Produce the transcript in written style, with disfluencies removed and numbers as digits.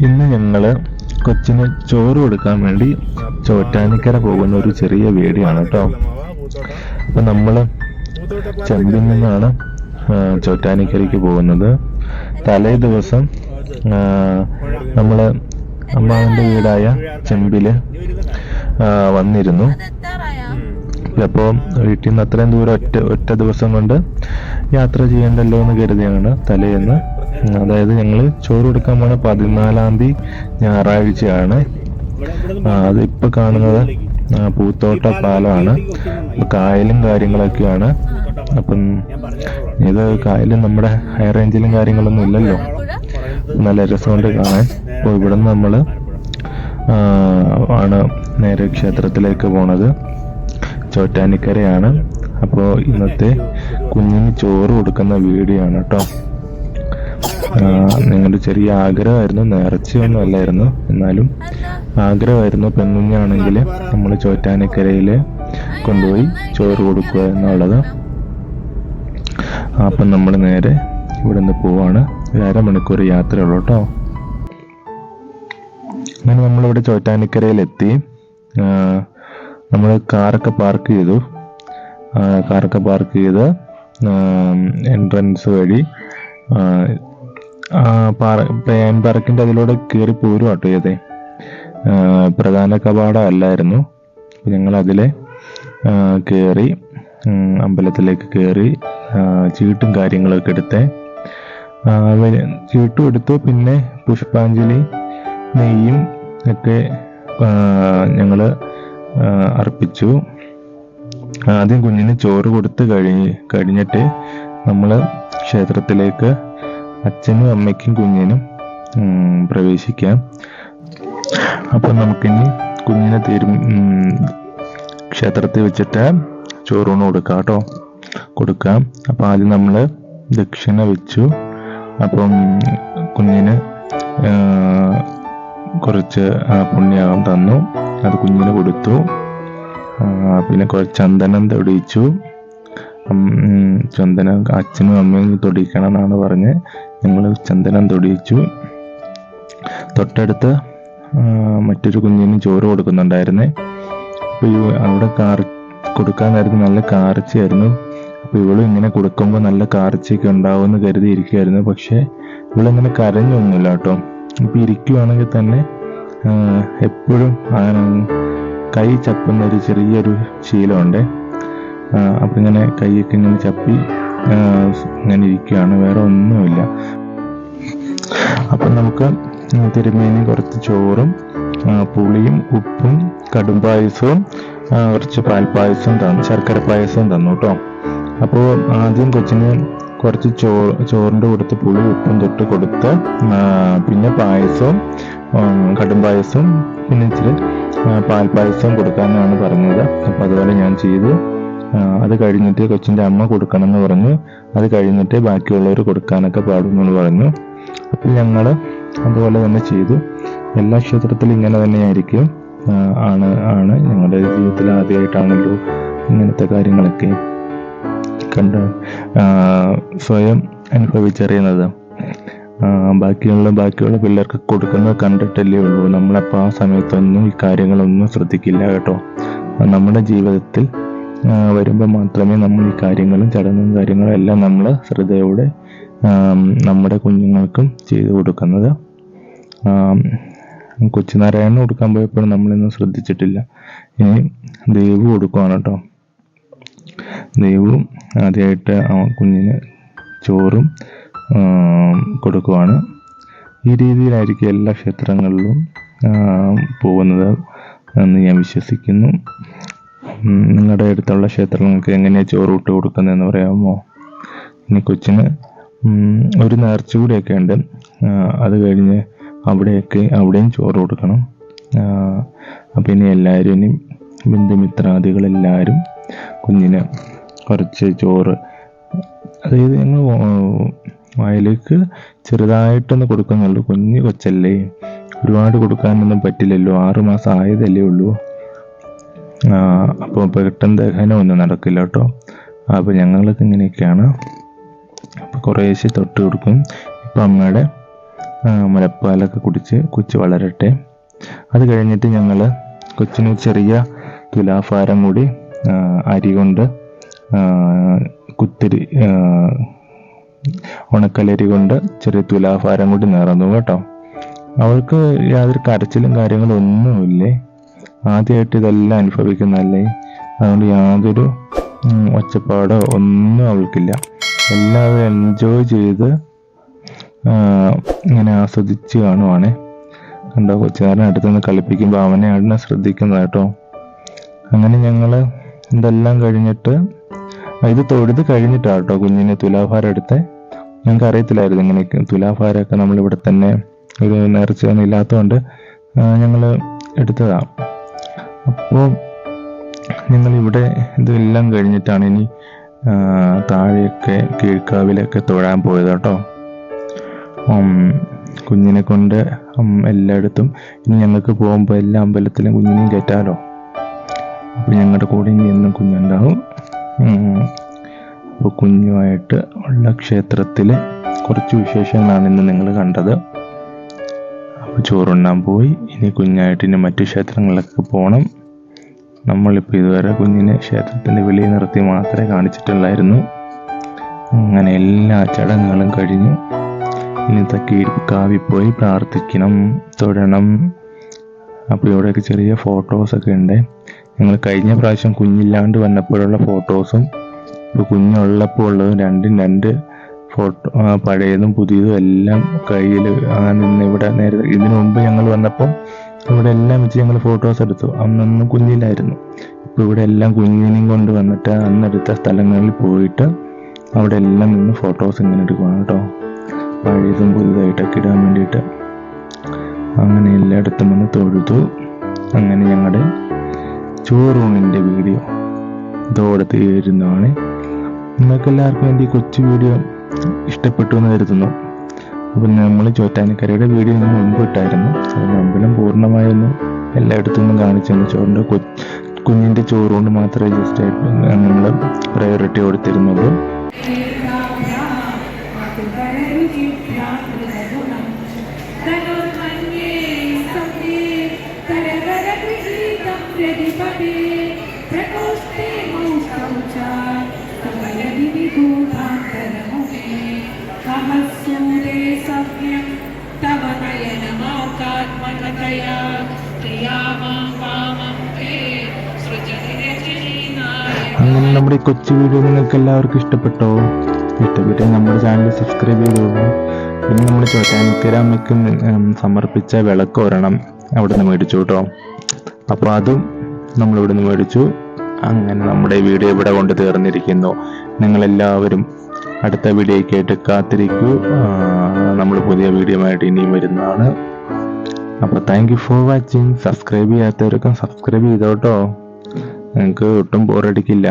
ഇന്ന് ഞങ്ങൾ കൊച്ചിന് ചോറ് കൊടുക്കാൻ വേണ്ടി ചോറ്റാനിക്കര പോകുന്ന ഒരു ചെറിയ വീഡിയോയാണ് കേട്ടോ. അപ്പം നമ്മൾ ചെമ്പിൽ നിന്നാണ് ചോറ്റാനിക്കരയ്ക്ക് പോകുന്നത്. തലേ ദിവസം നമ്മൾ അമ്മാവൻ്റെ വീടായ ചെമ്പിൽ വന്നിരുന്നു. അപ്പോൾ വീട്ടിൽ നിന്ന് അത്രയും ദൂരം ഒറ്റ ദിവസം കൊണ്ട് യാത്ര ചെയ്യണ്ടല്ലോ എന്ന് കരുതിയാണ് തലേന്ന്, അതായത് ഞങ്ങൾ ചോറ് കൊടുക്കാൻ പോണ 14-ാം തീയതി ഞായറാഴ്ചയാണ്. അതിപ്പോൾ കാണുന്നത് പൂത്തോട്ട പാലമാണ്. കായലും കാര്യങ്ങളൊക്കെയാണ്. അപ്പം ഇത് കായലും നമ്മുടെ ഹൈ റേഞ്ചിലും കാര്യങ്ങളൊന്നും ഇല്ലല്ലോ, നല്ല രസമുണ്ട് കാണാൻ. അപ്പോൾ ഇവിടെ നിന്ന് നമ്മൾ ആണ് നേരെ ക്ഷേത്രത്തിലേക്ക് പോണത്. ചോറ്റാനിക്കരയാണ്. അപ്പോൾ ഇന്നത്തെ കുഞ്ഞിന് ചോറ് കൊടുക്കുന്ന വീഡിയോ ആണ് കേട്ടോ. നിങ്ങളുടെ ചെറിയ ആഗ്രഹമായിരുന്നു, നേർച്ചയൊന്നും അല്ലായിരുന്നു, എന്നാലും ആഗ്രഹമായിരുന്നു പെൺകുഞ്ഞാണെങ്കിൽ നമ്മൾ ചോറ്റാനിക്കരയിൽ കൊണ്ടുപോയി ചോറ് കൊടുക്കുക എന്നുള്ളത്. അപ്പം നമ്മൾ നേരെ ഇവിടെ നിന്ന് പോവാണ്. ഒരു അരമണിക്കൂർ യാത്രയുള്ളൂ കേട്ടോ. അങ്ങനെ നമ്മളിവിടെ ചോറ്റാനിക്കരയിലെത്തി. നമ്മൾ കാറൊക്കെ പാർക്ക് ചെയ്തു. എൻട്രൻസ് വഴി പ്ലെയിൻ പാർക്കിൻ്റെ അതിലൂടെ കയറി പോരും കേട്ടോ. ചെയ്തേ പ്രധാന കവാടം അല്ലായിരുന്നു. അപ്പം ഞങ്ങൾ അതിലെ കയറി അമ്പലത്തിലേക്ക് കയറി ചീട്ടും കാര്യങ്ങളൊക്കെ ചീട്ടും എടുത്തു. പിന്നെ പുഷ്പാഞ്ജലി നെയ്യും ഒക്കെ ഞങ്ങൾ അർപ്പിച്ചു. ആദ്യം കുഞ്ഞിന് ചോറ് കൊടുത്ത് കഴിഞ്ഞിട്ട് നമ്മൾ ക്ഷേത്രത്തിലേക്ക് അച്ഛനും അമ്മയ്ക്കും കുഞ്ഞിനും പ്രവേശിക്കാം. അപ്പം നമുക്കിനി കുഞ്ഞിനെ ക്ഷേത്രത്തിൽ വെച്ചിട്ട് ചോറൂണ് കൊടുക്കാം. അപ്പം ആദ്യം നമ്മൾ ദക്ഷിണ വെച്ചു. അപ്പം കുഞ്ഞിന് കുറച്ച് പുണ്യാകം തന്നു, അത് കുഞ്ഞിന് കൊടുത്തു. പിന്നെ കുറച്ച് ചന്ദനം തൊടിയിച്ചു. ചന്ദനം അച്ഛനും അമ്മയും തൊടിയിക്കണം എന്നാണ് പറഞ്ഞ് ഞങ്ങൾ ചന്ദനം തൊടിയിച്ചു. തൊട്ടടുത്ത് മറ്റൊരു കുഞ്ഞിന് ചോറ് കൊടുക്കുന്നുണ്ടായിരുന്നേ. അപ്പോൾ അവിടെ കൊടുക്കാൻ നേരത്ത് നല്ല കാർച്ചയായിരുന്നു. അപ്പോൾ ഇവളും ഇങ്ങനെ കൊടുക്കുമ്പോൾ നല്ല കാർച്ചയൊക്കെ ഉണ്ടാവുമെന്ന് കരുതിയിരിക്കുമായിരുന്നു. പക്ഷേ ഇവളിങ്ങനെ കരഞ്ഞൊന്നുമില്ല കേട്ടോ. ഇപ്പം ഇരിക്കുവാണെങ്കിൽ തന്നെ എപ്പോഴും കൈ ചപ്പുന്ന ഒരു ചെറിയൊരു ശീലമുണ്ട്. അപ്പം ഇങ്ങനെ കൈയൊക്കെ ഇങ്ങനെ ചപ്പി ഇങ്ങനെ ഇരിക്കുകയാണ്, വേറെ ഒന്നുമില്ല. അപ്പം നമുക്ക് തിരുമേനി കുറച്ച് ചോറും പുളിയും ഉപ്പും കടുംപായസവും കുറച്ച് പാൽപ്പായസവും തന്നു, ശർക്കര പായസവും തന്നു കേട്ടോ. അപ്പോൾ ആദ്യം കൊച്ചിന് കുറച്ച് ചോറിൻ്റെ കൊടുത്ത് പുളി ഉപ്പും തൊട്ട് കൊടുത്ത് പിന്നെ പായസവും കടുംപായസവും പിന്നെ ഇച്ചിരി പാൽപ്പായസവും കൊടുക്കാനാണ് പറഞ്ഞത്. അപ്പോൾ അതുപോലെ ഞാൻ ചെയ്തു. അത് കഴിഞ്ഞിട്ട് കൊച്ചിൻ്റെ അമ്മ കൊടുക്കണം എന്ന് പറഞ്ഞു. അത് കഴിഞ്ഞിട്ട് ബാക്കിയുള്ളവർ കൊടുക്കാനൊക്കെ പാടുമെന്ന് പറഞ്ഞു. അപ്പോൾ ഞങ്ങൾ അതുപോലെ തന്നെ ചെയ്തു. എല്ലാ ക്ഷേത്രത്തിലും ഇങ്ങനെ തന്നെയായിരിക്കും. ആണ് ഞങ്ങളുടെ ജീവിതത്തിൽ ആദ്യമായിട്ടാണല്ലോ ഇങ്ങനത്തെ കാര്യങ്ങളൊക്കെ കണ്ട് സ്വയം അനുഭവിച്ചറിയുന്നത്. ബാക്കിയുള്ള പിള്ളേർക്ക് കൊടുക്കുന്നത് കണ്ടിട്ടല്ലേ ഉള്ളൂ. നമ്മളപ്പോൾ ആ സമയത്തൊന്നും ഈ കാര്യങ്ങളൊന്നും ശ്രദ്ധിക്കില്ല കേട്ടോ. നമ്മുടെ ജീവിതത്തിൽ വരുമ്പോൾ മാത്രമേ നമ്മൾ ഈ കാര്യങ്ങളും ചടങ്ങും കാര്യങ്ങളും എല്ലാം നമ്മൾ ശ്രദ്ധയോടെ നമ്മുടെ കുഞ്ഞുങ്ങൾക്കും ചെയ്തു കൊടുക്കുന്നത്. കൊച്ചുനാരായണന് കൊടുക്കാൻ പോയപ്പോഴും നമ്മളിന്നും ശ്രദ്ധിച്ചിട്ടില്ല. ഇനി ദേവു കൊടുക്കുവാണ് കേട്ടോ. ദേവും ആദ്യമായിട്ട് കുഞ്ഞിന് ചോറും കൊടുക്കുവാണ്. ഈ രീതിയിലായിരിക്കും എല്ലാ ക്ഷേത്രങ്ങളിലും പോകുന്നത് എന്ന് ഞാൻ വിശ്വസിക്കുന്നു. നിങ്ങളുടെ അടുത്തുള്ള ക്ഷേത്രങ്ങൾക്ക് എങ്ങനെയാണ് ചോറ് ഇട്ട് കൊടുക്കുന്നതെന്ന് പറയാമോ? ഇനി കൊച്ചിന് ഒരു നേർച്ച കൂടിയൊക്കെ ഉണ്ട്. അത് കഴിഞ്ഞ് അവിടെയും ചോറ് കൊടുക്കണം. അപ്പം ഇനി എല്ലാവരും, ഇനി ബന്ധുമിത്രാദികളെല്ലാവരും കുഞ്ഞിന് കുറച്ച് ചോറ്, അതായത് ഞങ്ങൾ വായിലേക്ക് ചെറുതായിട്ടൊന്ന് കൊടുക്കുന്നുള്ളൂ. കൊച്ചല്ലേ, ഒരുപാട് കൊടുക്കാനൊന്നും പറ്റില്ലല്ലോ, 6 മാസം ആയതല്ലേ ഉള്ളൂ. അപ്പോൾ പെട്ടെന്ന് ദഹനമൊന്നും നടക്കില്ല കേട്ടോ. അപ്പോൾ ഞങ്ങൾക്ക് ഇങ്ങനെയൊക്കെയാണ്. അപ്പോൾ കുറേശ്ശെ തൊട്ട് കൊടുക്കും. ഇപ്പം അമ്മയുടെ മുലപ്പാലൊക്കെ കുടിച്ച് കൊച്ച് വളരട്ടെ. അത് കഴിഞ്ഞിട്ട് ഞങ്ങൾ കൊച്ചിന് ചെറിയ തുലാഭാരം കൂടി അരി കൊണ്ട് കുത്തിരി ഉണക്കലരി കൊണ്ട് ചെറിയ തുലാഭാരം കൂടി നേർന്നു കേട്ടോ. അവൾക്ക് യാതൊരു കരച്ചിലും കാര്യങ്ങളും ഒന്നുമില്ലേ, ആദ്യമായിട്ട് ഇതെല്ലാം അനുഭവിക്കുന്നതല്ലേ, അതുകൊണ്ട് യാതൊരു ഒച്ചപ്പാടോ ഒന്നും അവൾക്കില്ല. എല്ലാവരും എൻജോയ് ചെയ്ത് ഇങ്ങനെ ആസ്വദിച്ച് കാണുവാണേ. കണ്ടോ, കൊച്ചുകാരനെ അടുത്തുനിന്ന് കളിപ്പിക്കുമ്പോൾ അവനെയാണ് ശ്രദ്ധിക്കുന്നത് കേട്ടോ. അങ്ങനെ ഞങ്ങൾ ഇതെല്ലാം കഴിഞ്ഞിട്ട് ഇത് തൊഴുത് കഴിഞ്ഞിട്ടാണ് കേട്ടോ കുഞ്ഞിന് തുലാഭാരം എടുത്തേ. ഞങ്ങൾക്ക് അറിയത്തില്ലായിരുന്നു ഇങ്ങനെ തുലാഭാരമൊക്കെ നമ്മളിവിടെ തന്നെ ഒരു നേർച്ചയൊന്നും ഇല്ലാത്തതുകൊണ്ട് ഞങ്ങൾ എടുത്തതാണ്. അപ്പോൾ ഞങ്ങളിവിടെ ഇതെല്ലാം കഴിഞ്ഞിട്ടാണ് ഇനി താഴെയൊക്കെ കീഴ്ക്കാവിലൊക്കെ തൊഴാൻ പോയത് കേട്ടോ. കുഞ്ഞിനെ കൊണ്ട് എല്ലായിടത്തും ഇനി ഞങ്ങൾക്ക് പോകുമ്പോൾ എല്ലാ അമ്പലത്തിലും കുഞ്ഞിനെയും കയറ്റാലോ. അപ്പോൾ ഞങ്ങളുടെ കൂടെ ഇനി എന്നും കുഞ്ഞുണ്ടാവും. അപ്പോൾ കുഞ്ഞുമായിട്ട് ഉള്ള ക്ഷേത്രത്തിലെ കുറച്ച് വിശേഷങ്ങളാണ് ഇന്ന് നിങ്ങൾ കണ്ടത്. അപ്പോൾ ചോറുണ്ണാൻ പോയി, ഇനി കുഞ്ഞായിട്ട് ഇനി മറ്റു ക്ഷേത്രങ്ങളിലൊക്കെ പോകണം. നമ്മളിപ്പോൾ ഇതുവരെ കുഞ്ഞിനെ ക്ഷേത്രത്തിൻ്റെ വെളിയിൽ നിർത്തി മാത്രമേ കാണിച്ചിട്ടുള്ളായിരുന്നു. അങ്ങനെ എല്ലാ ചടങ്ങുകളും കഴിഞ്ഞു. ഇന്നത്തെ കീഴ്ക്കാവിൽ പോയി പ്രാർത്ഥിക്കണം, തൊഴണം. അപ്പോൾ ഇവിടെയൊക്കെ ചെറിയ ഫോട്ടോസൊക്കെ ഉണ്ട്. ഞങ്ങൾ കഴിഞ്ഞ പ്രാവശ്യം കുഞ്ഞില്ലാണ്ട് വന്നപ്പോഴുള്ള ഫോട്ടോസും ഇപ്പോൾ കുഞ്ഞുള്ളപ്പോൾ ഉള്ളതും രണ്ടും രണ്ട് ഫോട്ടോ, പഴയതും പുതിയതും എല്ലാം കയ്യിൽ നിന്ന് ഇവിടെ നേരത്തെ ഇതിനു മുമ്പ് ഞങ്ങൾ വന്നപ്പോൾ ഇവിടെ എല്ലാം വെച്ച് ഞങ്ങൾ ഫോട്ടോസ് എടുത്തു. അന്നൊന്നും കുഞ്ഞില്ലായിരുന്നു. ഇപ്പോൾ ഇവിടെ എല്ലാം കുഞ്ഞിനെയും കൊണ്ട് വന്നിട്ട് അന്നെടുത്ത സ്ഥലങ്ങളിൽ പോയിട്ട് അവിടെ എല്ലാം നിന്ന് ഫോട്ടോസ് ഇങ്ങനെ എടുക്കുകയാണ് കേട്ടോ, പഴയതും പുതിയതായിട്ടൊക്കെ ഇടാൻ വേണ്ടിയിട്ട്. അങ്ങനെ എല്ലായിടത്തും വന്ന് തൊഴുതു. അങ്ങനെ ഞങ്ങളുടെ ചോറൂണിൻ്റെ വീഡിയോ ഇതോടെ തീരുന്നതാണ്. നിങ്ങൾക്ക് എല്ലാവർക്കും വേണ്ടി കൊച്ചു വീഡിയോ ഇഷ്ടപ്പെട്ടു എന്ന് കരുതുന്നു. അപ്പം നമ്മൾ ചോറ്റാനിക്കരയുടെ വീഡിയോ ഞാൻ മുൻപ് ഇട്ടായിരുന്നു. അതിന് അമ്പലം പൂർണ്ണമായൊന്നും എല്ലായിടത്തും ഒന്നും കാണിച്ചെന്ന് ചോറിൻ്റെ കുഞ്ഞിൻ്റെ ചോറുകൊണ്ട് മാത്രമേ ജസ്റ്റ് ആയിട്ട് നമ്മൾ പ്രയോറിറ്റി കൊടുത്തിരുന്നുള്ളൂ. അങ്ങനെ നമ്മുടെ ഈ കൊച്ചു വീഡിയോ നിങ്ങൾക്ക് എല്ലാവർക്കും ഇഷ്ടപ്പെട്ടോ? ഇഷ്ടപ്പെട്ടേ നമ്മുടെ ചാനൽ സബ്സ്ക്രൈബ് ചെയ്തോളൂ. പിന്നെ നമ്മൾ ചോറ്റാനിക്കര അമ്മയ്ക്ക് സമർപ്പിച്ച വിളക്ക് ഒരെണ്ണം അവിടെ നിന്ന് മേടിച്ചു കേട്ടോ. അപ്പോൾ അതും നമ്മളിവിടെ നിന്ന് മേടിച്ചു. അങ്ങനെ നമ്മുടെ വീഡിയോ ഇവിടെ കൊണ്ട് തീർന്നിരിക്കുന്നു. നിങ്ങളെല്ലാവരും അടുത്ത വീഡിയോയ്ക്കായിട്ട് കാത്തിരിക്കൂ. നമ്മൾ പുതിയ വീഡിയോ ആയിട്ട് ഇനിയും വരുന്നതാണ്. അപ്പോൾ thank you for watching. Subscribe ചെയ്യാത്തവരൊക്കെ സബ്സ്ക്രൈബ് ചെയ്തോട്ടോ, നിങ്ങൾക്ക് ഒട്ടും ബോറടിക്കില്ല.